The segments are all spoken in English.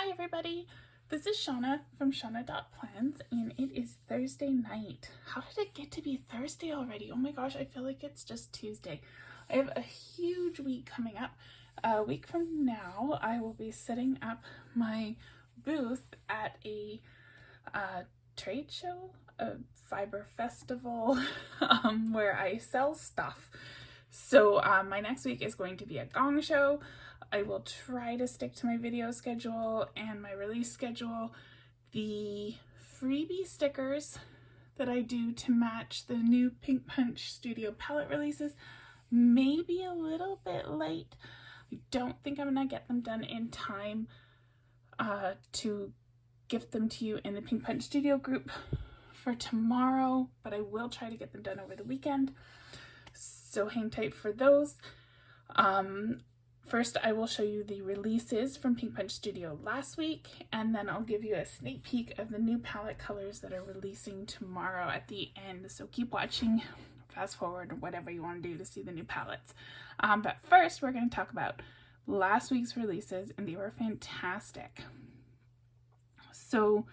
Hi everybody, this is Shauna from Shauna.plans and it is Thursday night. How did it get to be Thursday already? Oh my gosh, I feel like it's just Tuesday. I have a huge week coming up. A week from now, I will be setting up my booth at a trade show, a fiber festival, where I sell stuff. So my next week is going to be a gong show. I will try to stick to my video schedule and my release schedule. The freebie stickers that I do to match the new Pink Punch Studio palette releases may be a little bit late. I don't think I'm gonna get them done in time to gift them to you in the Pink Punch Studio group for tomorrow, but I will try to get them done over the weekend. So hang tight for those. First, I will show you the releases from Pink Punch Studio last week, and then I'll give you a sneak peek of the new palette colors that are releasing tomorrow at the end. So keep watching, fast forward, or whatever you want to do to see the new palettes. But first, we're going to talk about last week's releases, and they were fantastic. So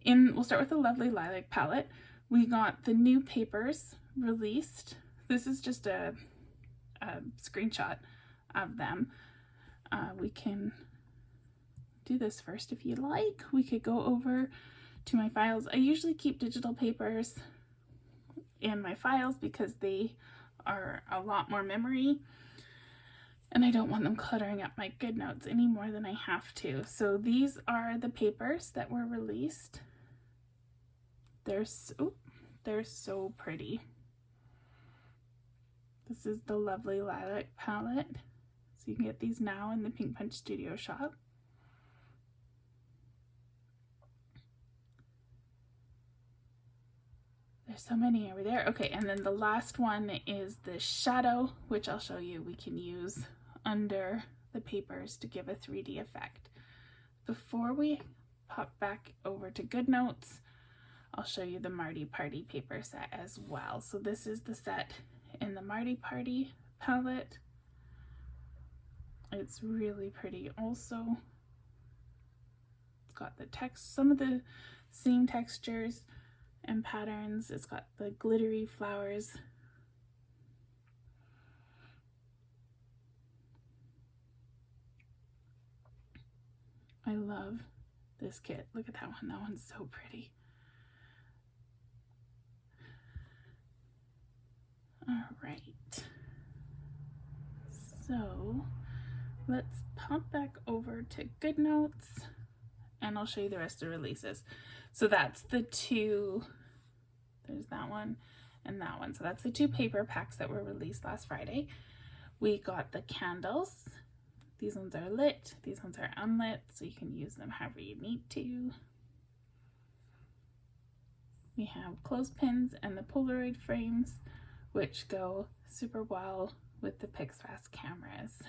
we'll start with the lovely Lilac palette. We got the new papers released. This is just a screenshot of them. We can do this first if you like. We could go over to my files. I usually keep digital papers in my files because they are a lot more memory and I don't want them cluttering up my Goodnotes any more than I have to. So these are the papers that were released. They're so pretty. This is the lovely Lilac palette. So you can get these now in the Pink Punch Studio shop. There's so many over there. Okay, and then the last one is the shadow, which I'll show you we can use under the papers to give a 3D effect. Before we pop back over to Goodnotes, I'll show you the Marty Party paper set as well. So this is the set in the Marty Party palette. It's really pretty. Also, it's got the text, some of the same textures and patterns. It's got the glittery flowers. I love this kit. Look at that one. That one's so pretty. All right. So let's pop back over to Goodnotes and I'll show you the rest of the releases. So that's the two, there's that one and that one. So that's the two paper packs that were released last Friday. We got the candles. These ones are lit, these ones are unlit, so you can use them however you need to. We have clothespins and the Polaroid frames, which go super well with the PixFast cameras.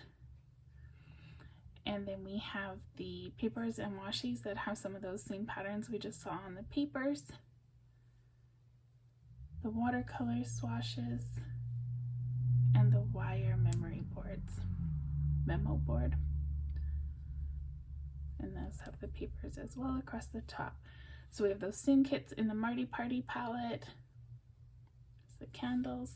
And then we have the papers and washies that have some of those same patterns we just saw on the papers. The watercolor swashes and the wire memory boards, memo board. And those have the papers as well across the top. So we have those same kits in the Marty Party palette. There's the candles,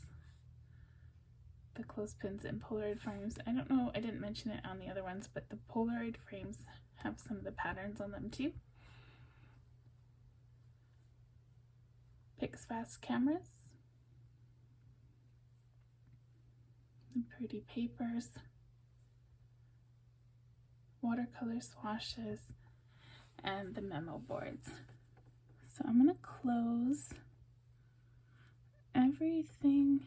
the clothespins and Polaroid frames. I don't know, I didn't mention it on the other ones, but the Polaroid frames have some of the patterns on them too. PixFast cameras, the pretty papers, watercolor swashes, and the memo boards. So I'm gonna close everything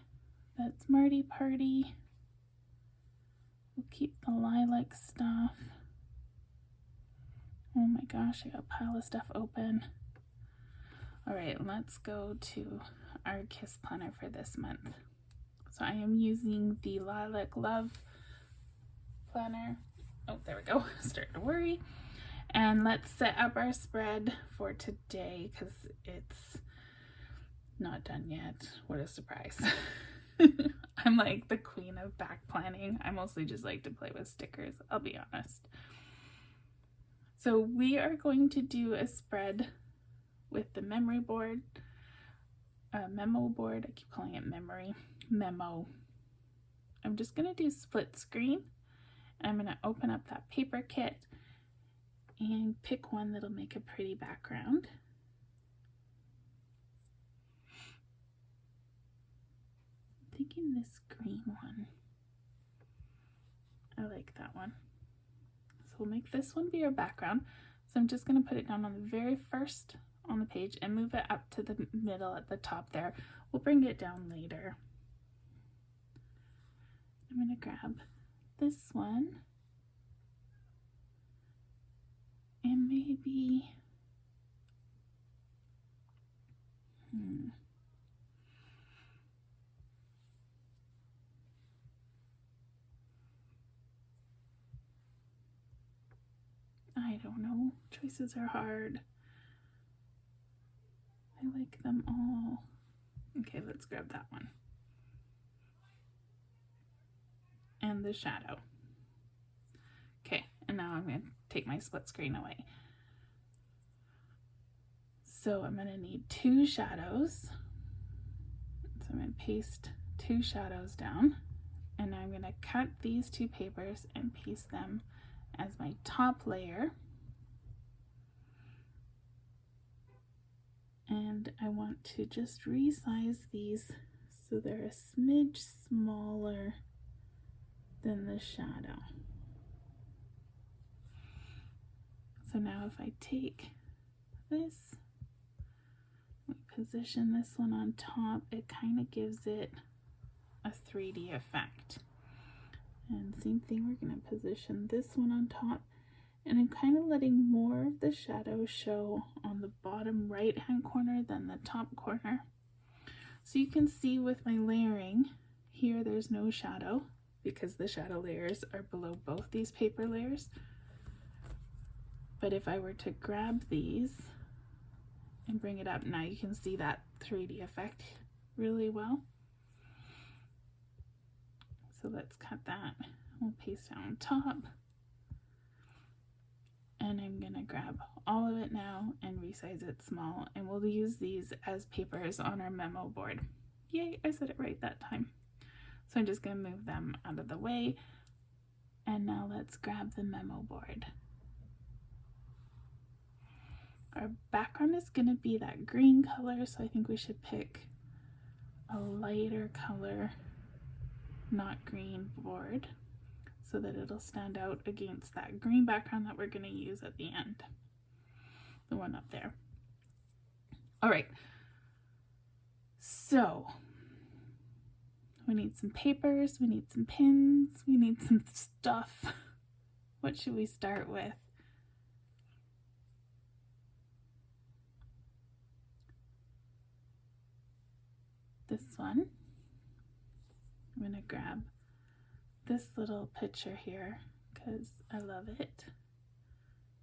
that's Marty Party. We'll keep the lilac stuff. Oh my gosh, I got a pile of stuff open. All right, let's go to our Kiss planner for this month. So I am using the Lilac Love planner. Oh, there we go, starting to worry. And let's set up our spread for today because it's not done yet. What a surprise. I'm like the queen of back planning. I mostly just like to play with stickers, I'll be honest. So we are going to do a spread with the memory board, memo board. I keep calling it memo. I'm just going to do split screen. I'm going to open up that paper kit and pick one that'll make a pretty background. I'm thinking this green one. I like that one. So we'll make this one be our background. So I'm just going to put it down on the very first on the page and move it up to the middle at the top there. We'll bring it down later. I'm going to grab this one and maybe I don't know. Choices are hard. I like them all. Okay, let's grab that one. And the shadow. Okay, and now I'm going to take my split screen away. So I'm going to need 2 shadows. So I'm going to paste 2 shadows down. And I'm going to cut these 2 papers and paste them as my top layer. And I want to just resize these so they're a smidge smaller than the shadow. So now if I take this, position this one on top, it kind of gives it a 3D effect. And same thing, we're going to position this one on top, and I'm kind of letting more of the shadow show on the bottom right hand corner than the top corner. So you can see with my layering here, there's no shadow because the shadow layers are below both these paper layers. But if I were to grab these and bring it up, now you can see that 3D effect really well. So let's cut that. We'll paste it on top. And I'm gonna grab all of it now and resize it small, and we'll use these as papers on our memo board. Yay, I said it right that time. So I'm just gonna move them out of the way. And now let's grab the memo board. Our background is going to be that green color, so I think we should pick a lighter color, not green board, so that it'll stand out against that green background that we're going to use at the end, the one up there. All right, so we need some papers, we need some pins, we need some stuff. What should we start with? This one. I'm going to grab this little picture here because I love it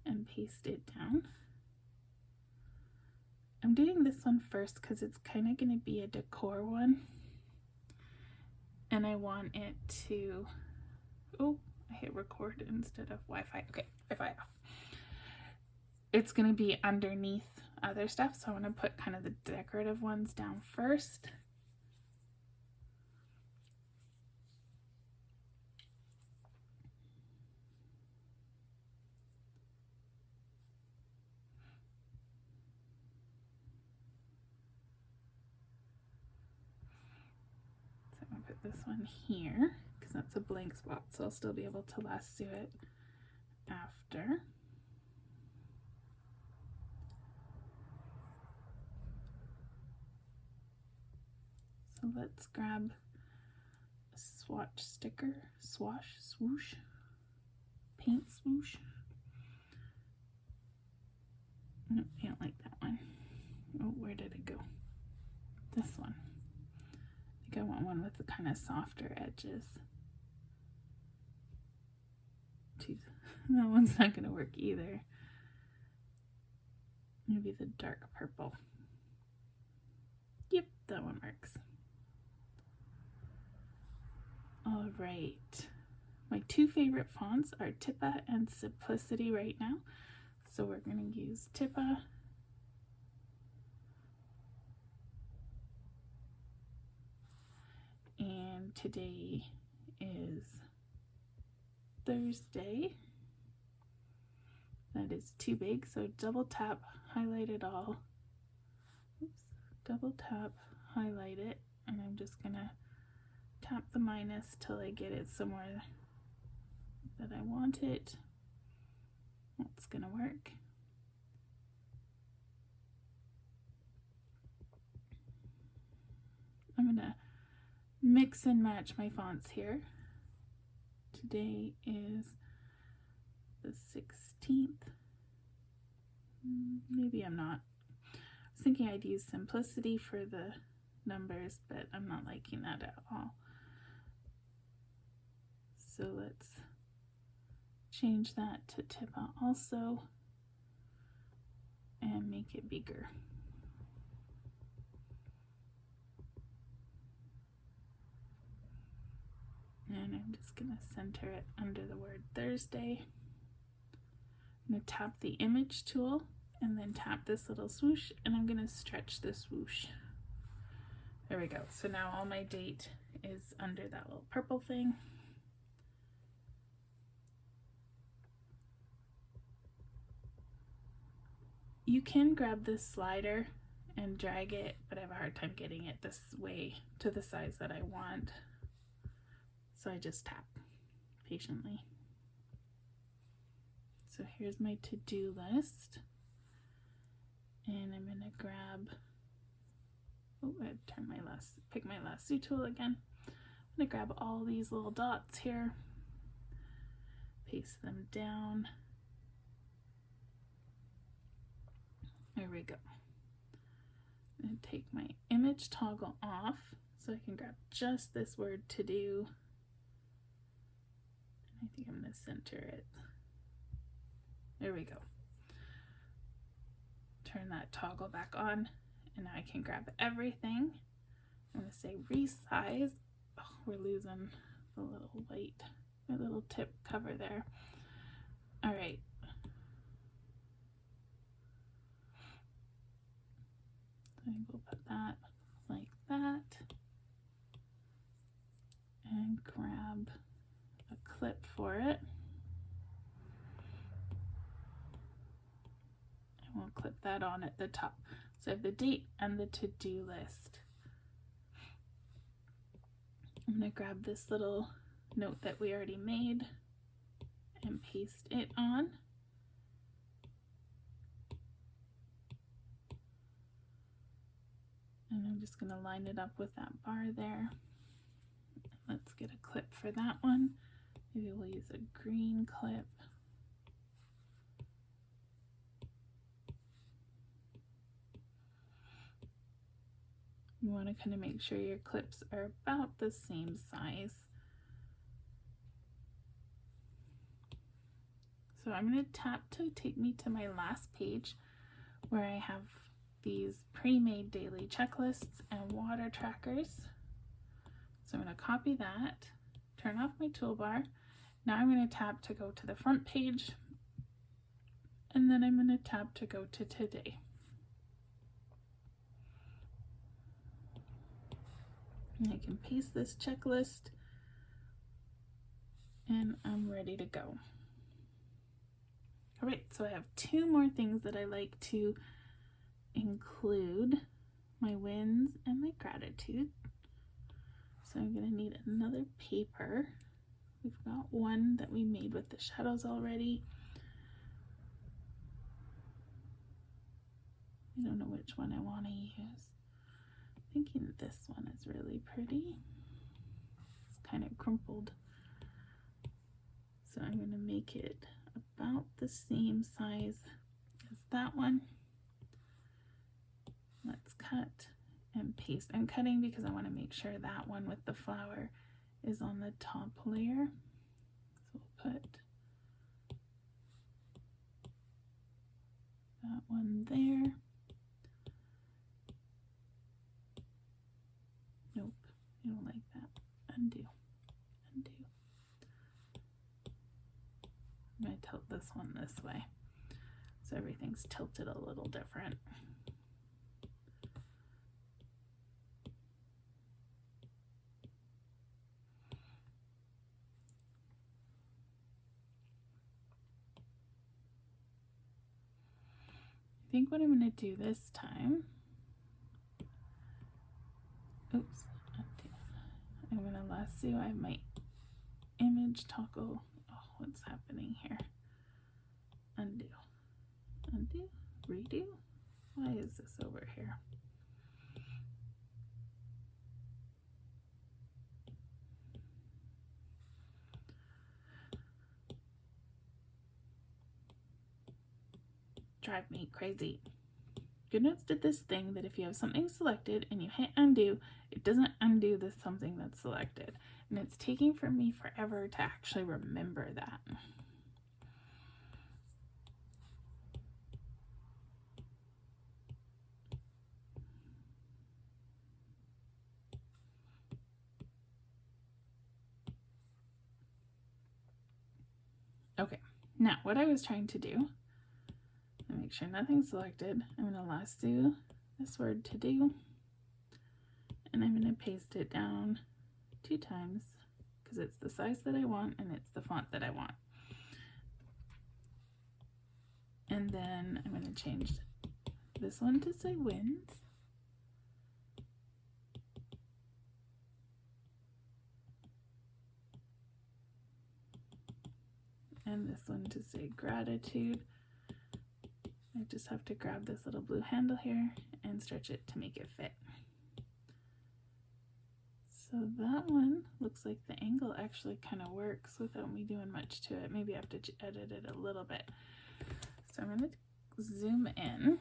and paste it down. I'm doing this one first because it's kind of going to be a decor one, and I want it to, oh, I hit record instead of Wi-Fi. Okay, Wi-Fi off. It's going to be underneath other stuff, so I want to put kind of the decorative ones down first. Put this one here because that's a blank spot, so I'll still be able to lasso it after. So let's grab a swatch sticker, swoosh, paint swoosh. Nope, I don't like that one. Oh, where did it go? This one. I think I want one with the kind of softer edges. Jeez, that one's not going to work either. Maybe the dark purple. Yep, that one works. All right. My 2 favorite fonts are Tippa and Simplicity right now. So we're going to use Tippa. And today is Thursday. That is too big, so double tap, highlight it all. Oops. Double tap, highlight it, and I'm just gonna tap the minus till I get it somewhere that I want it. That's gonna work. I'm gonna mix and match my fonts here. Today is the 16th. Maybe I'm not. I was thinking I'd use simplicity for the numbers, but I'm not liking that at all. So let's change that to Tippa also and make it bigger. And I'm just going to center it under the word Thursday. I'm going to tap the image tool and then tap this little swoosh, and I'm going to stretch the swoosh. There we go. So now all my date is under that little purple thing. You can grab this slider and drag it, but I have a hard time getting it this way to the size that I want. So I just tap patiently. So here's my to-do list. And I'm gonna grab, pick my lasso tool again. I'm gonna grab all these little dots here, paste them down. There we go. I'm gonna take my image toggle off so I can grab just this word to do. I think I'm going to center it. There we go. Turn that toggle back on, and now I can grab everything. I'm going to say resize. Oh, we're losing the little white, my little tip cover there. All right. I think we'll put that like that, and grab a clip for it. And we'll clip that on at the top. So I have the date and the to-do list. I'm going to grab this little note that we already made and paste it on. And I'm just going to line it up with that bar there. Let's get a clip for that one. Maybe we'll use a green clip. You want to kind of make sure your clips are about the same size. So I'm going to tap to take me to my last page where I have these pre-made daily checklists and water trackers. So I'm going to copy that, turn off my toolbar. Now I'm going to tap to go to the front page, and then I'm going to tap to go to today. And I can paste this checklist, and I'm ready to go. All right, so I have two more things that I like to include, my wins and my gratitude. So I'm going to need another paper. We've got one that we made with the shadows already. I don't know which one I want to use. I'm thinking this one is really pretty. It's kind of crumpled. So I'm going to make it about the same size as that one. Let's cut and paste. I'm cutting because I want to make sure that one with the flower is on the top layer. So we'll put that one there. Nope, I don't like that. Undo, undo. I'm going to tilt this one this way. So everything's tilted a little different. I think what I'm going to do this time, oops, I'm going to lasso. I have my image toggle. Oh, what's happening here? Undo, undo, redo. Why is this over here? Drive me crazy. Goodnotes did this thing that if you have something selected and you hit undo, it doesn't undo the something that's selected. And it's taking for me forever to actually remember that. Okay, now what I was trying to do, to make sure nothing's selected, I'm going to lasso this word to do, and I'm going to paste it down 2 times because it's the size that I want and it's the font that I want. And then I'm going to change this one to say wins. And this one to say gratitude. I just have to grab this little blue handle here and stretch it to make it fit. So that one looks like the angle actually kind of works without me doing much to it. Maybe I have to edit it a little bit. So I'm going to zoom in.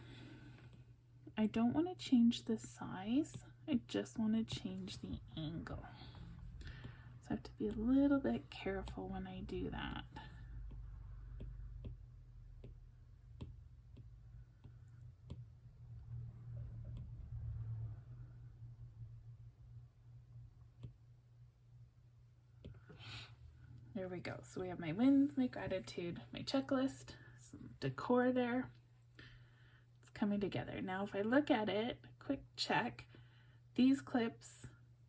I don't want to change the size. I just want to change the angle. So I have to be a little bit careful when I do that. There we go. So we have my wins, my gratitude, my checklist, some decor there. It's coming together. Now if I look at it, quick check, these clips,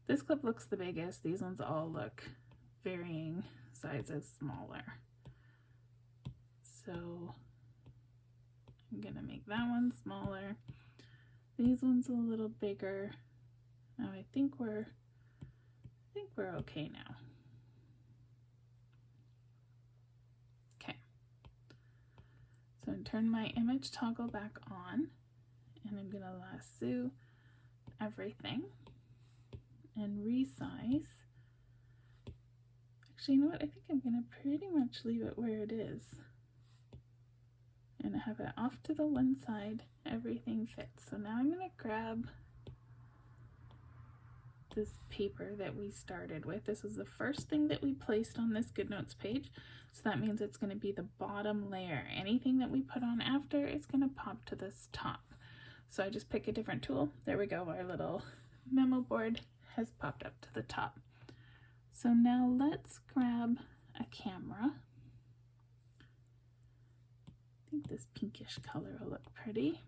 this clip looks the biggest. These ones all look varying sizes smaller. So I'm gonna make that one smaller. These ones a little bigger. Now I think we're okay now. So turn my image toggle back on, and I'm going to lasso everything and resize. Actually, you know what? I think I'm going to pretty much leave it where it is. And have it off to the one side. Everything fits. So now I'm going to grab this paper that we started with. This is the first thing that we placed on this Goodnotes page. So that means it's going to be the bottom layer. Anything that we put on after is going to pop to this top. So I just pick a different tool. There we go. Our little memo board has popped up to the top. So now let's grab a camera. I think this pinkish color will look pretty.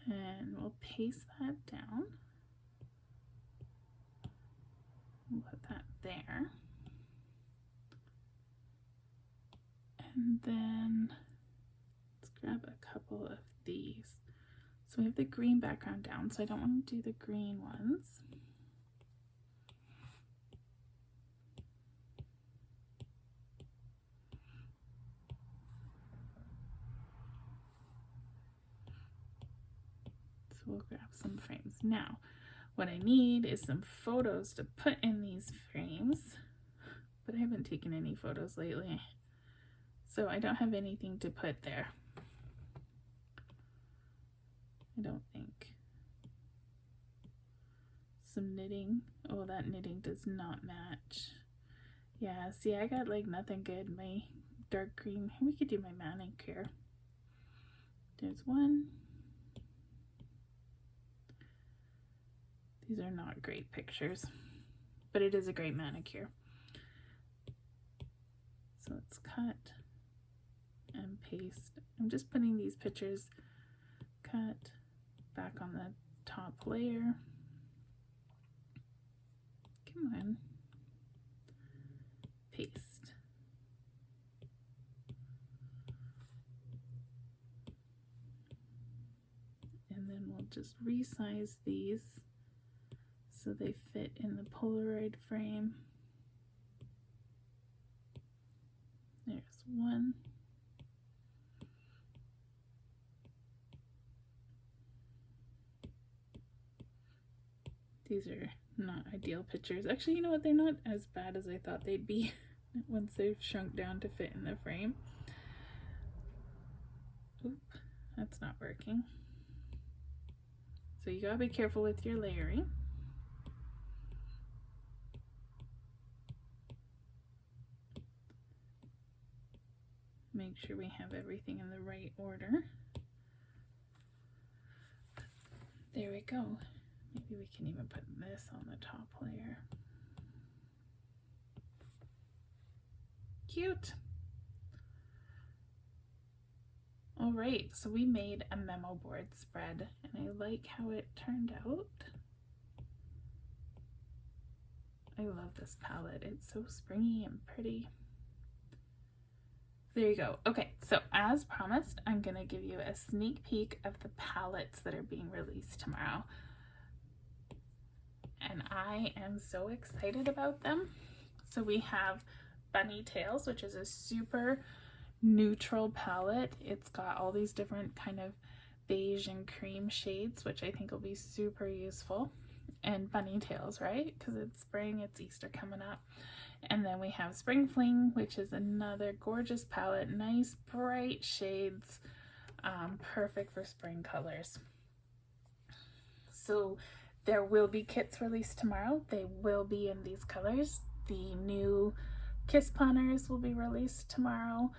And we'll paste that down. We'll put that there. And then let's grab a couple of these. So we have the green background down, so I don't want to do the green ones. So we'll grab some frames. Now, what I need is some photos to put in these frames, but I haven't taken any photos lately, so I don't have anything to put there. I don't think. Some knitting. Oh, that knitting does not match. Yeah, see, I got like nothing good. My dark green. We could do my manicure. There's one. These are not great pictures, but it is a great manicure. So let's let's cut and paste. I'm just putting these pictures, cut back on the top layer. Come on. Paste. And then we'll just resize these so they fit in the Polaroid frame. There's one. These are not ideal pictures. Actually, you know what? They're not as bad as I thought they'd be once they've shrunk down to fit in the frame. Oop, that's not working. So you gotta be careful with your layering. Make sure we have everything in the right order. There we go. Maybe we can even put this on the top layer. Cute. All right, so we made a memo board spread and I like how it turned out. I love this palette. It's so springy and pretty. There you go. Okay, so as promised, I'm gonna give you a sneak peek of the palettes that are being released tomorrow. And I am so excited about them. So we have Bunny Tails, which is a super neutral palette. It's got all these different kind of beige and cream shades, which I think will be super useful. And Bunny Tails, right? Because it's spring, it's Easter coming up. And then we have Spring Fling, which is another gorgeous palette, nice bright shades, perfect for spring colors. So there will be kits released tomorrow. They will be in these colors. The new Kiss planners will be released tomorrow,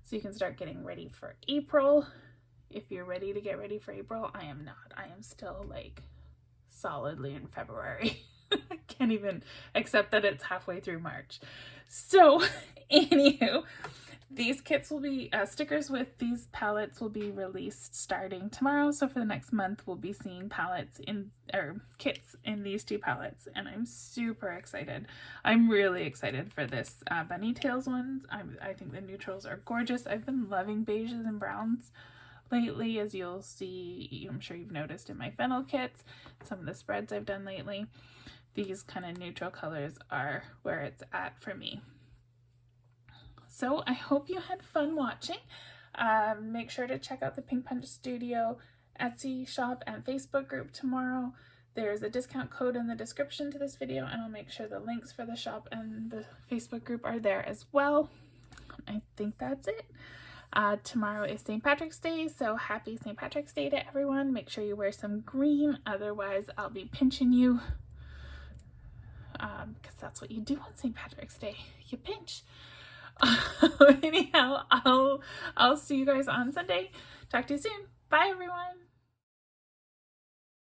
so you can start getting ready for April. If you're ready to get ready for April, I am not. I am still like solidly in February. I can't even accept that it's halfway through March. So anywho, these kits will be, stickers with these palettes will be released starting tomorrow. So for the next month, we'll be seeing palettes in, or kits in these two palettes. And I'm super excited. I'm really excited for this Bunny Tails ones. I think the neutrals are gorgeous. I've been loving beiges and browns lately, as you'll see. I'm sure you've noticed in my fennel kits, some of the spreads I've done lately. These kind of neutral colors are where it's at for me. So I hope you had fun watching. Make sure to check out the Pink Punch Studio Etsy shop and Facebook group tomorrow. There's a discount code in the description to this video, and I'll make sure the links for the shop and the Facebook group are there as well. I think that's it. Tomorrow is St. Patrick's Day, so happy St. Patrick's Day to everyone. Make sure you wear some green, otherwise I'll be pinching you. Because that's what you do on St. Patrick's Day. You pinch. Anyhow, I'll see you guys on Sunday. Talk to you soon. Bye, everyone.